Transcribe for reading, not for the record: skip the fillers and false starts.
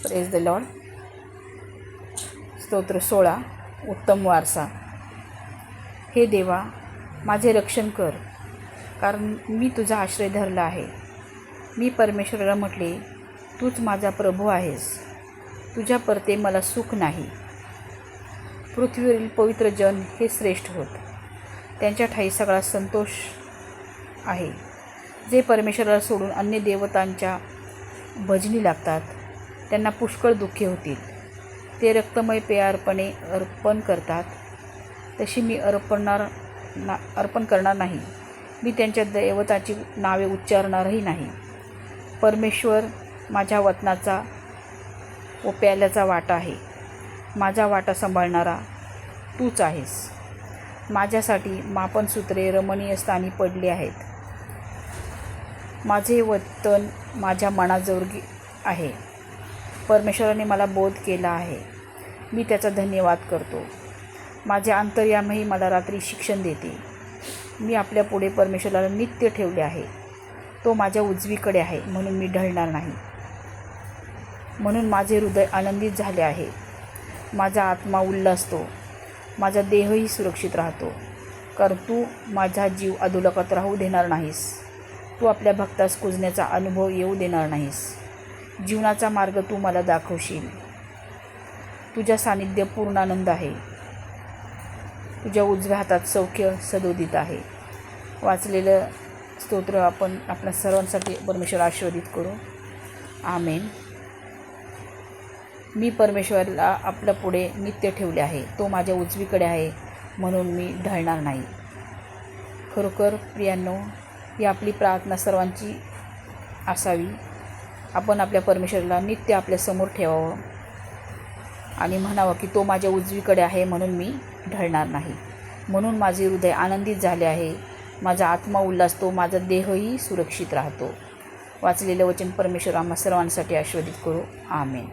Praise the Lord. स्तोत्र 16. उत्तम वारसा. हे देवा, माझे रक्षण कर, कारण मी तुझा आश्रय धरला आहे. मी परमेश्वराला म्हटले, तूच माझा प्रभू आहेस. तुझ्या परते मला सुख नाही. पृथ्वीवरील पवित्र जन हे श्रेष्ठ होत. त्यांच्या ठाई सगळा संतोष आहे. जे परमेश्वराला सोडून अन्य देवतांच्या भजनी लागतात, त्यांना पुष्कळ दुःखे होतील. ते रक्तमय पेयार्पणे अर्पण करतात, तशी मी अर्पण करणार नाही. मी त्यांच्या देवताची नावे उच्चारणारही नाही. परमेश्वर माझ्या वतनाचा व प्याल्याचा वाटा आहे. माझा वाटा सांभाळणारा तूच आहेस. माझ्यासाठी मापनसूत्रे रमणीय स्थानी पडली आहेत. माझे वतन माझ्या मनाजोगी आहे. परमेश्वराने मला बोध केला आहे. मी त्याचा धन्यवाद करतो. माझे अंतर्यामही मला रात्री शिक्षण देते. मी आपल्या पुढे परमेश्वराला नित्य ठेवले आहे. तो माझ्या उजवीकडे आहे, म्हणून मी ढळणार नाही. म्हणून माझे हृदय आनंदित झाले आहे. माझा आत्मा उल्हासतो. माझा देहही सुरक्षित राहतो, कारण तू माझा जीव अधोलोकात राहू देणार नाहीस. तू आपल्या भक्तास कुजण्याचा अनुभव येऊ देणार नाहीस. जीवनाचा मार्ग तू मला दाखवशील. तुझ्या सानिध्य पूर्ण आनंद आहे. तुझ्या उजव्या हातात सौख्य सदोदित आहे. वाचलेलं स्तोत्र आपण आपल्या सर्वांसाठी परमेश्वर आशीर्वादित करू. आमेन. मी परमेश्वराला आपल्या पुढे नित्य ठेवले आहे. तो माझ्या उजवीकडे आहे, म्हणून मी ढळणार नाही. खरोखर प्रियांनो, ही आपली प्रार्थना सर्वांची असावी. आपण आपल्या परमेश्वराला नित्य आपल्यासमोर ठेवावं आणि म्हणावं की तो माझ्या उजवीकडे आहे, म्हणून मी ढळणार नाही. म्हणून माझे हृदय आनंदित झाले आहे. माझा आत्मा उल्हासतो. माझा देहही सुरक्षित राहतो. वाचलेलं वचन परमेश्वर आम्हा सर्वांसाठी आशीर्वादित करू. आमेन.